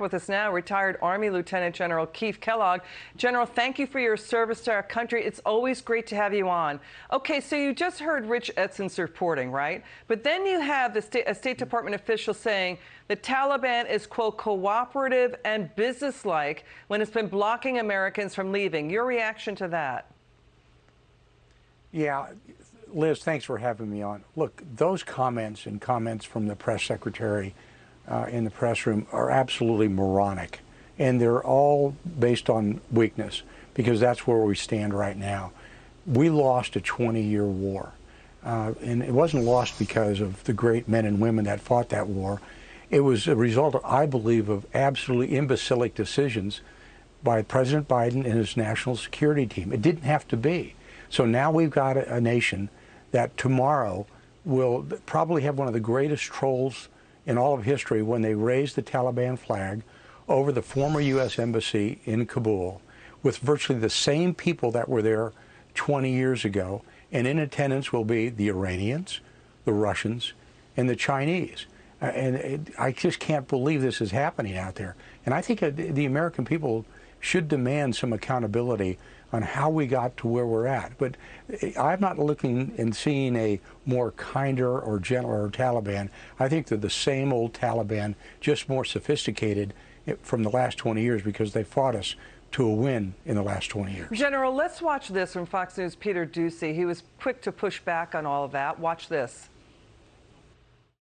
with us now, retired Army Lieutenant General Keith Kellogg. General, thank you for your service to our country. It's always great to have you on. Okay, so you just heard Rich Edson's reporting, right? But then you have a State Department official saying the Taliban is, quote, cooperative and businesslike when it's been blocking Americans from leaving. Your reaction to that? Yeah, Liz, thanks for having me on. Look, those comments and comments from the press secretary in the press room are absolutely moronic. And they're all based on weakness, because that's where we stand right now. We lost a 20-year war. And it wasn't lost because of the great men and women that fought that war. It was a result, I believe, of absolutely imbecilic decisions by President Biden and his national security team. It didn't have to be. So now we've got a nation that tomorrow will probably have one of the greatest trolls in all of history when they raise the Taliban flag over the former U.S. Embassy in Kabul with virtually the same people that were there 20 years ago. And in attendance will be the Iranians, the Russians, and the Chinese. I just can't believe this is happening out there. And I think the American people should demand some accountability on how we got to where we're at. But I'm not looking and seeing a more kinder or gentler Taliban. I think they're the same old Taliban, just more sophisticated from the last 20 years because they fought us to a win in the last 20 years. General, let's watch this from Fox News' Peter Doocy. He was quick to push back on all of that. Watch this.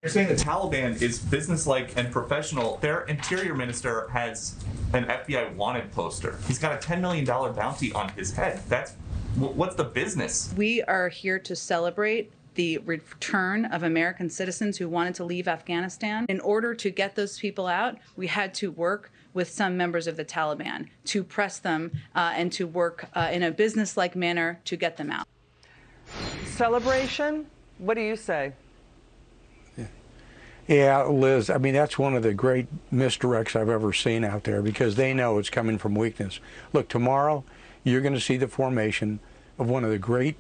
You're saying the Taliban is businesslike and professional. Their interior minister has an FBI wanted poster. He's got a $10 million bounty on his head. What's the business? We are here to celebrate the return of American citizens who wanted to leave Afghanistan. In order to get those people out, we had to work with some members of the Taliban to press them and to work in a businesslike manner to get them out. Celebration? What do you say? Yeah, Liz, I mean, that's one of the great misdirects I've ever seen out there because they know it's coming from weakness. Look, tomorrow you're going to see the formation of one of the great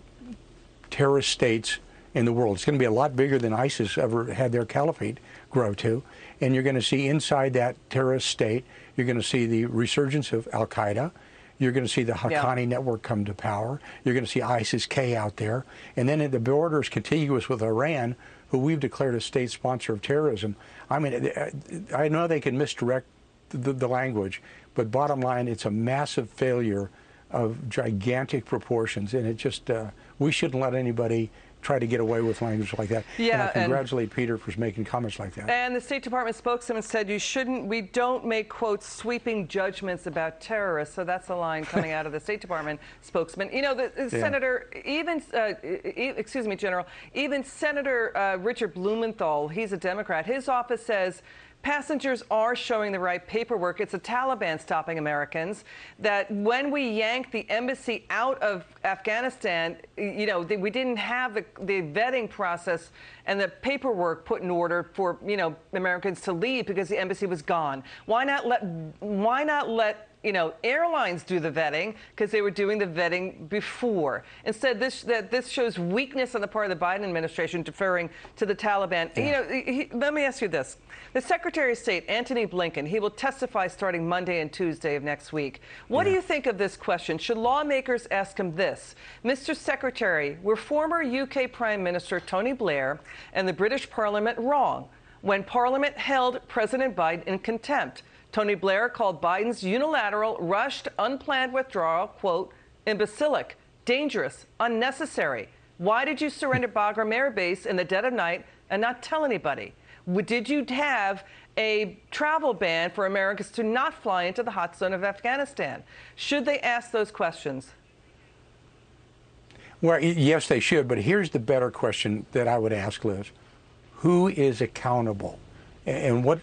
terrorist states in the world. It's going to be a lot bigger than ISIS ever had their caliphate grow to. And you're going to see inside that terrorist state, you're going to see the resurgence of Al-Qaeda. You're going to see the Haqqani network come to power. You're going to see ISIS-K out there. And then at the borders contiguous with Iran, who we've declared a state sponsor of terrorism. I mean, I know they can misdirect the language, but bottom line, it's a massive failure of gigantic proportions. And it just, we shouldn't let anybody try to get away with language like that. Yeah, and I congratulate Peter for making comments like that. And the State Department spokesman said we don't make, quote, sweeping judgments about terrorists. So that's a line coming out of the State Department spokesman. You know, Senator, even, excuse me, General, even Senator Richard Blumenthal, he's a Democrat, his office says passengers are showing the right paperwork. It's the Taliban stopping Americans. That when we yanked the embassy out of Afghanistan, you know, we didn't have the vetting process and the paperwork put in order for, you know, Americans to leave because the embassy was gone. Why not let you know, airlines do the vetting because they were doing the vetting before. Instead, this shows weakness on the part of the Biden administration deferring to the Taliban. Yeah. You know, let me ask you this. The Secretary of State, Antony Blinken, he will testify starting Monday and Tuesday of next week. What do you think of this question? Should lawmakers ask him this? Mr. Secretary, were former UK Prime Minister Tony Blair and the British Parliament wrong when Parliament held President Biden in contempt? Tony Blair called Biden's unilateral, rushed, unplanned withdrawal, quote, imbecilic, dangerous, unnecessary. Why did you surrender Bagram Air Base in the dead of night and not tell anybody? Did you have a travel ban for Americans to not fly into the hot zone of Afghanistan? Should they ask those questions? Well, yes, they should. But here's the better question that I would ask, Liz. Who is accountable? And what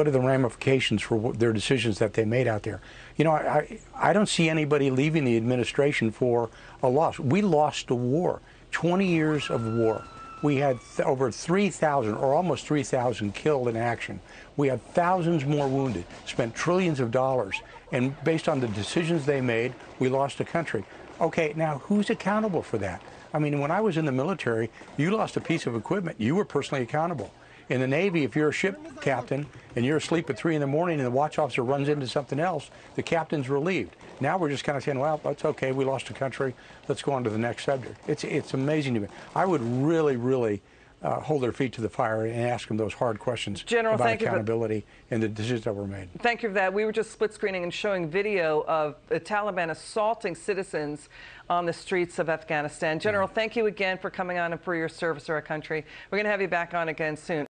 are the ramifications for their decisions that they made out there? You know, I don't see anybody leaving the administration for a loss. We lost a war, 20 years of war. We had over 3,000 or almost 3,000 killed in action. We had thousands more wounded, spent trillions of dollars. And based on the decisions they made, we lost a country. Okay, now who's accountable for that? I mean, when I was in the military, you lost a piece of equipment. You were personally accountable. In the Navy, if you're a ship captain and you're asleep at 3 in the morning and the watch officer runs into something else, the captain's relieved. Now we're just kind of saying, well, that's okay. We lost a country. Let's go on to the next subject. It's amazing to me. I would really hold their feet to the fire and ask them those hard questions about accountability and the decisions that were made. Thank you for that. We were just split screening and showing video of the Taliban assaulting citizens on the streets of Afghanistan. General, thank you again for coming on and for your service to our country. We're going to have you back on again soon.